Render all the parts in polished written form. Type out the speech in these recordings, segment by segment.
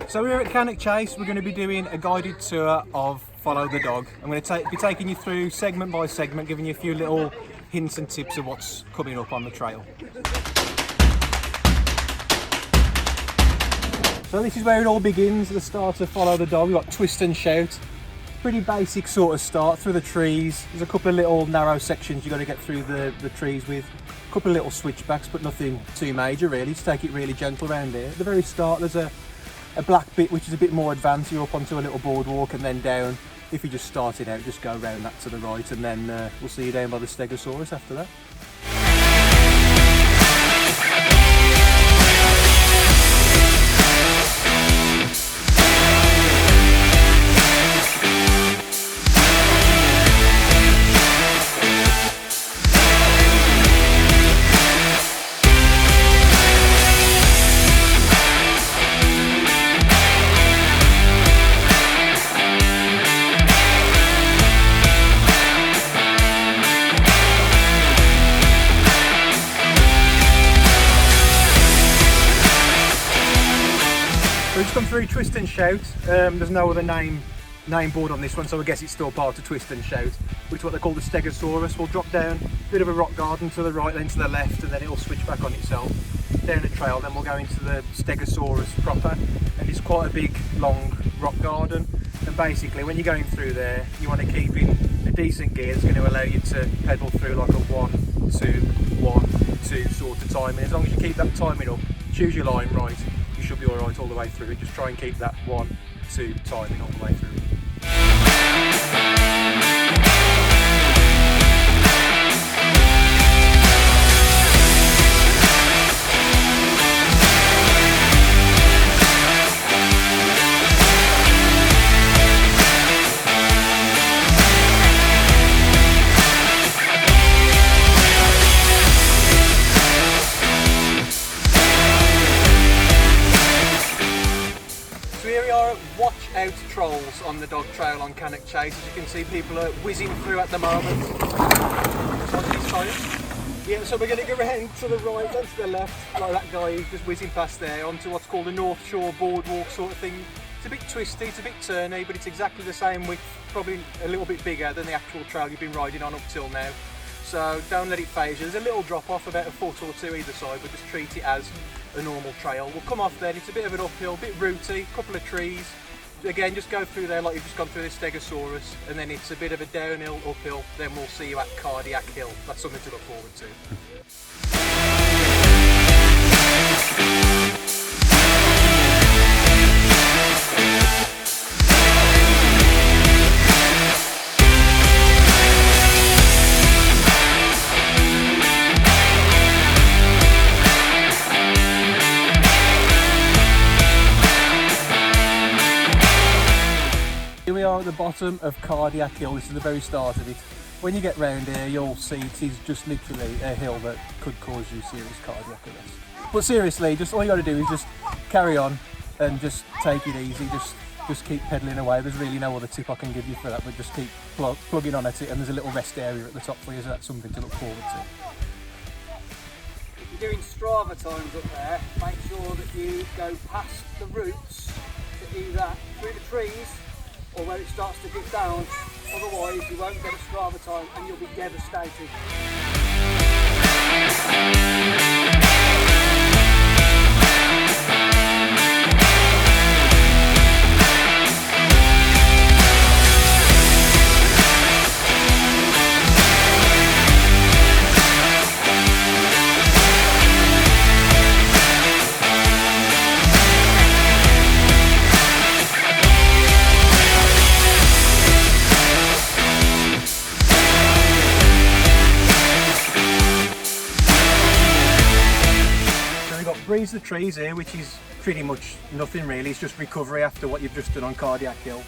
So we're at Cannock Chase. We're going to be doing a guided tour of Follow the Dog. I'm going to be taking you through segment by segment, giving you a few little hints and tips of what's coming up on the trail. So this is where it all begins, the start of Follow the Dog. We've got twist and shout. Pretty basic sort of start through the trees. There's a couple of little narrow sections you've got to get through the trees with. A couple of little switchbacks, but nothing too major really. Just take it really gentle around here. At the very start there's a black bit which is a bit more advanced. You're up onto a little boardwalk and then down. If you just started out, just go around that to the right, and then we'll see you down by the Stegosaurus after that. So we've just come through Twist and Shout. There's no other name board on this one, so I guess it's still part of Twist and Shout, which is what they call the Stegosaurus. We'll drop down a bit of a rock garden to the right, then to the left, and then it'll switch back on itself down the trail. Then we'll go into the Stegosaurus proper, and it's quite a big, long rock garden. And basically, when you're going through there, you want to keep in a decent gear that's going to allow you to pedal through like a 1, 2, 1, 2 sort of timing. As long as you keep that timing up, choose your line right, you should be alright all the way through it. Just try and keep that 1, 2 timing all the way through. Watch out trolls on the dog trail on Cannock Chase. As you can see, people are whizzing through at the moment. Yeah, so we're going to go around to the right and to the left, like that guy who's just whizzing past there, onto what's called a North Shore boardwalk sort of thing. It's a bit twisty, it's a bit turny, but it's exactly the same width, probably a little bit bigger than the actual trail you've been riding on up till now. So don't let it phase you. There's a little drop off, about a foot or two either side, but just treat it as a normal trail. We'll come off then, it's a bit of an uphill, a bit rooty, a couple of trees. Again, just go through there like you've just gone through the Stegosaurus, and then it's a bit of a downhill, uphill, then we'll see you at Cardiac Hill. That's something to look forward to. Here we are at the bottom of Cardiac Hill. This is the very start of it. When you get round here, you'll see it is just literally a hill that could cause you serious cardiac arrest. But seriously, just all you got to do is just carry on and just take it easy. Just keep pedalling away. There's really no other tip I can give you for that, but just keep plugging on at it. And there's a little rest area at the top for you, so that's something to look forward to. If you're doing Strava times up there, make sure that you go past the roots to either through the trees or where it starts to dip down, otherwise you won't get a Strava time and you'll be devastated. Breeze the trees here, which is pretty much nothing really. It's just recovery after what you've just done on Cardiac Hill.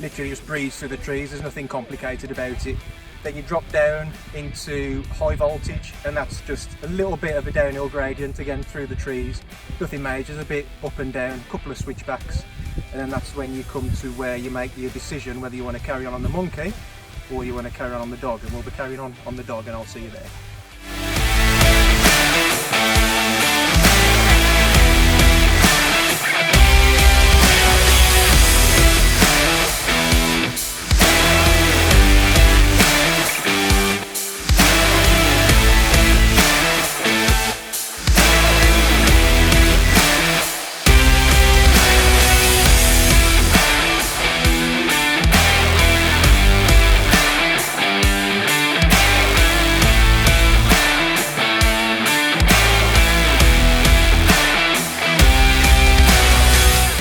Literally just breeze through the trees, there's nothing complicated about it. Then you drop down into high voltage, and that's just a little bit of a downhill gradient again through the trees. Nothing major, there's a bit up and down, a couple of switchbacks, and then that's when you come to where you make your decision whether you want to carry on the monkey or you want to carry on the dog, and we'll be carrying on the dog, and I'll see you there.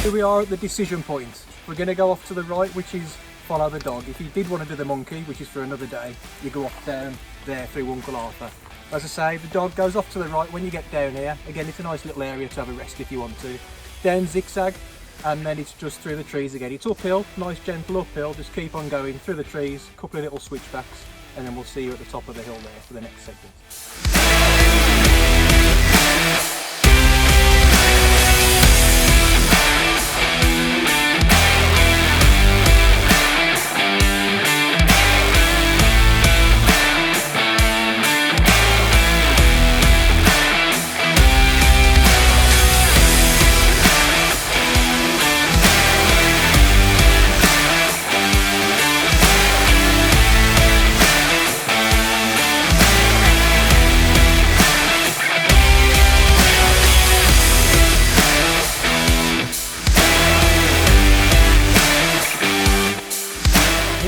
Here we are at the decision point. We're going to go off to the right, which is follow the dog. If you did want to do the monkey, which is for another day, you go off down there through Uncle Arthur. As I say, the dog goes off to the right when you get down here. Again, it's a nice little area to have a rest if you want to. Down zigzag, and then it's just through the trees again. It's uphill, nice gentle uphill, just keep on going through the trees, a couple of little switchbacks, and then we'll see you at the top of the hill there for the next segment.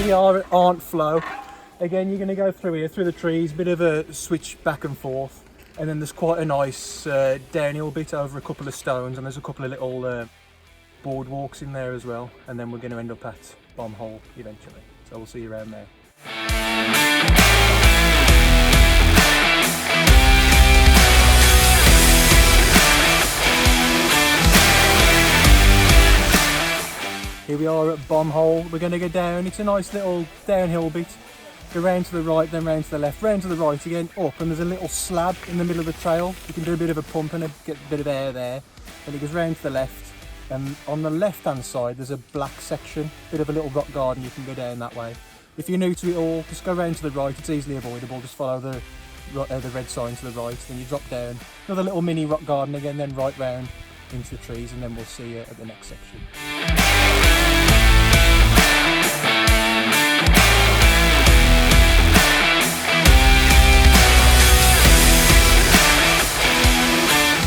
We are at Aunt Flo. Again, you're going to go through here, through the trees, bit of a switch back and forth, and then there's quite a nice downhill bit over a couple of stones, and there's a couple of little boardwalks in there as well, and then we're going to end up at Bomb Hole eventually. So we'll see you around there. Here we are at Bomb Hole. We're going to go down. It's a nice little downhill bit. Go round to the right, then round to the left, round to the right again, up, and there's a little slab in the middle of the trail. You can do a bit of a pump and get a bit of air there. Then it goes round to the left, and on the left hand side there's a black section, bit of a little rock garden. You can go down that way. If you're new to it all, just go round to the right. It's easily avoidable. Just follow the red sign to the right, then you drop down. Another little mini rock garden again, then right round into the trees, and then we'll see you at the next section.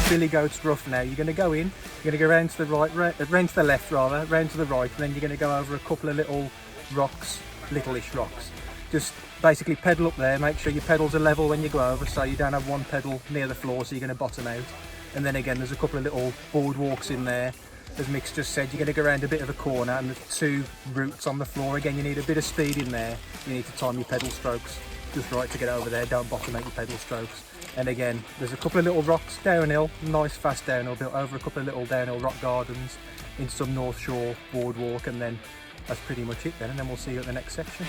Billy Goat's Gruff now. You're going to go in, you're going to go round to the right, round to the left rather, round to the right, and then you're going to go over a couple of little rocks, littleish rocks. Just basically pedal up there, make sure your pedals are level when you go over, so you don't have one pedal near the floor, so you're going to bottom out. And then again, there's a couple of little boardwalks in there. As Mick's just said, you're going to go around a bit of a corner, and there's two routes on the floor. Again, you need a bit of speed in there. You need to time your pedal strokes just right to get over there. Don't bottom out your pedal strokes. And again, there's a couple of little rocks downhill, nice fast downhill, built over a couple of little downhill rock gardens into some North Shore boardwalk, and then that's pretty much it then, and then we'll see you at the next section.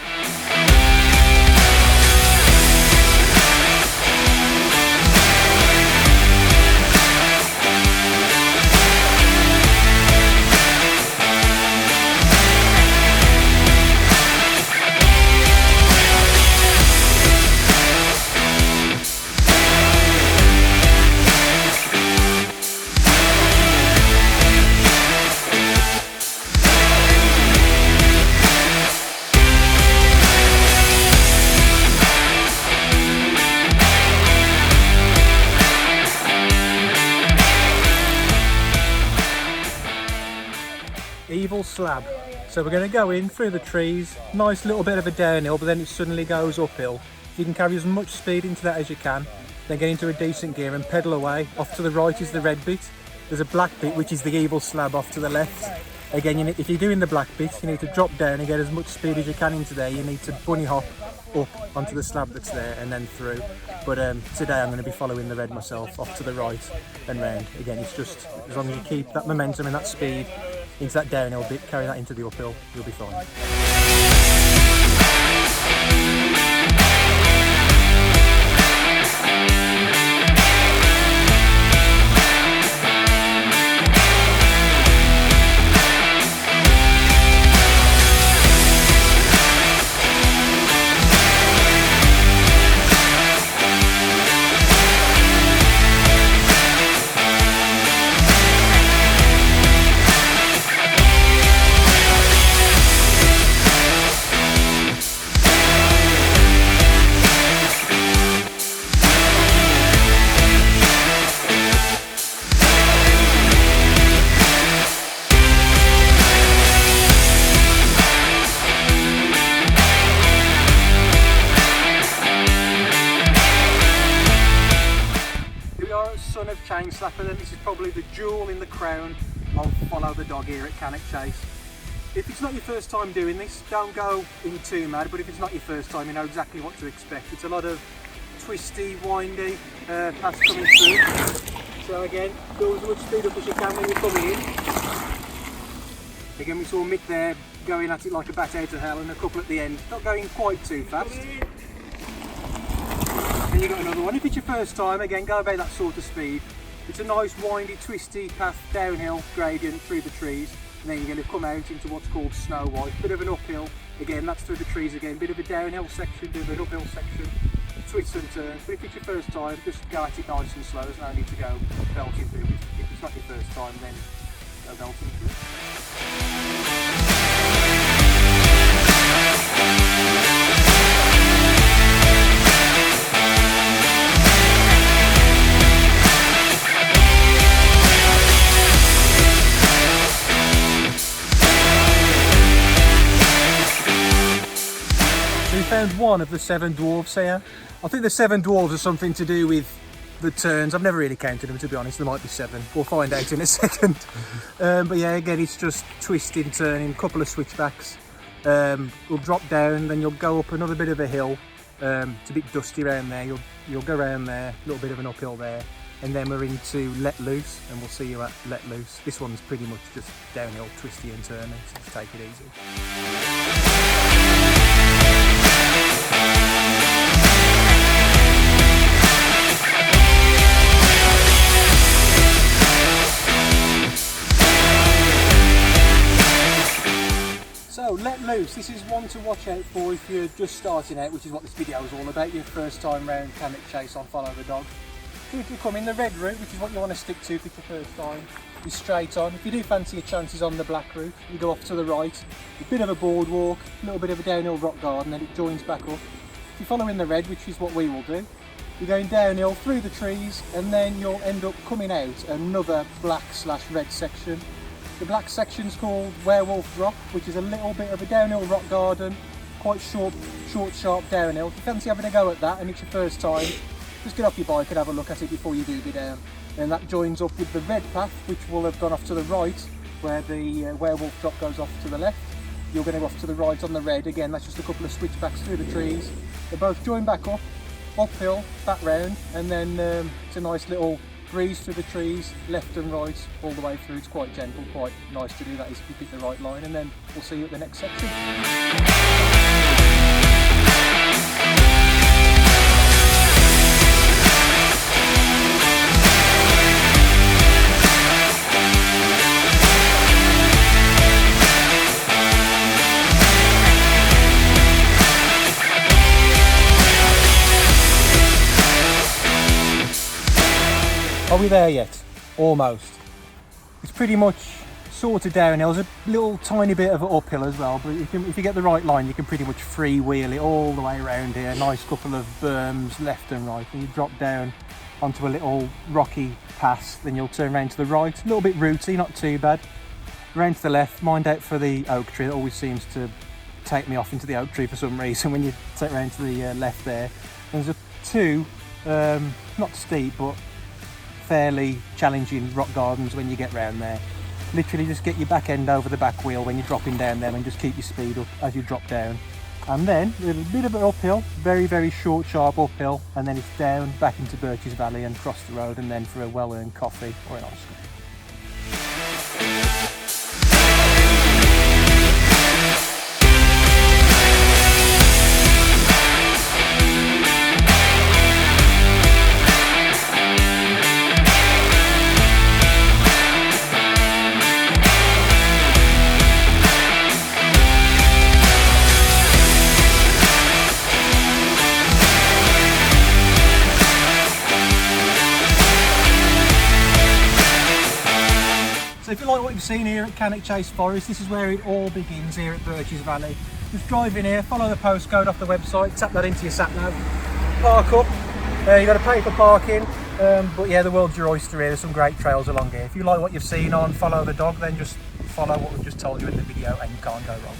Evil Slab. So we're going to go in through the trees, nice little bit of a downhill, but then it suddenly goes uphill. You can carry as much speed into that as you can, then get into a decent gear and pedal away. Off to the right is the red bit. There's a black bit, which is the Evil Slab off to the left. Again, if you're doing the black bit, you need to drop down and get as much speed as you can into there. You need to bunny hop up onto the slab that's there and then through. But today I'm going to be following the red myself, off to the right and round. Again, it's just as long as you keep that momentum and that speed into that downhill bit, carry that into the uphill, you'll be fine. Son of CHAINSLAPPER, then this is probably the jewel in the crown on Follow the Dog here at Cannock Chase. If it's not your first time doing this, don't go in too mad, but if it's not your first time, you know exactly what to expect. It's a lot of twisty, windy paths coming through. So again, go as much speed up as you can when you're coming in. Again, we saw Mick there going at it like a bat out of hell, and a couple at the end, not going quite too fast. And you got another one. If it's your first time, again, go about that sort of speed. It's a nice windy, twisty path, downhill gradient through the trees, and then you're going to come out into what's called Snow White. Bit of an uphill, again, that's through the trees again. Bit of a downhill section, bit of an uphill section, twists and turns. But if it's your first time, just go at it nice and slow. There's no need to go belting through. If it's not your first time, then go belting through. We found one of the 7 dwarfs here. I think the 7 dwarfs are something to do with the turns. I've never really counted them, to be honest. There might be 7. We'll find out in a second. But yeah, again, it's just twisting, turning, a couple of switchbacks. We'll drop down, then you'll go up another bit of a hill. It's a bit dusty around there. You'll go around there, a little bit of an uphill there, and then we're into Let Loose, and we'll see you at Let Loose. This one's pretty much just downhill, twisty and turning, so just take it easy. So, Let Loose, this is one to watch out for if you're just starting out, which is what this video is all about, your first time round Cannock Chase on Follow the Dog. So if you come in the red route, which is what you want to stick to if it's your first time, you're straight on. If you do fancy your chances on the black route, you go off to the right, a bit of a boardwalk, a little bit of a downhill rock garden, then it joins back up. If you follow in the red, which is what we will do, you're going downhill through the trees, and then you'll end up coming out another black/red section. The black section's called Werewolf Drop, which is a little bit of a downhill rock garden, quite short, sharp downhill. If you fancy having a go at that and it's your first time, just get off your bike and have a look at it before you do go down. And that joins up with the red path, which will have gone off to the right, where the Werewolf Drop goes off to the left. You're going to go off to the right on the red. Again, that's just a couple of switchbacks through the trees. They both join back up, uphill, back round, and then it's a nice little breeze through the trees, left and right, all the way through. It's quite gentle, quite nice to do that if you pick the right line, and then we'll see you at the next section. Are we there yet? Almost. It's pretty much sort of downhill. There's a little tiny bit of an uphill as well, but if you get the right line, you can pretty much freewheel it all the way around here. Nice couple of berms left and right, and you drop down onto a little rocky pass, then you'll turn around to the right. A little bit rooty, not too bad. Round to the left, mind out for the oak tree. That always seems to take me off into the oak tree for some reason when you take round to the left there. There's a 2, not steep, but fairly challenging rock gardens when you get round there. Literally just get your back end over the back wheel when you're dropping down them, and just keep your speed up as you drop down. And then with a bit of an uphill, very short sharp uphill, and then it's down back into Birches Valley and cross the road, and then for a well-earned coffee or an ice cream. So if you like what you've seen here at Cannock Chase Forest, this is where it all begins here at Birches Valley. Just drive in here, follow the postcode off the website, tap that into your sat nav, park up. You've got to pay for parking, but yeah, the world's your oyster here. There's some great trails along here. If you like what you've seen on Follow the Dog, then just follow what we've just told you in the video and you can't go wrong.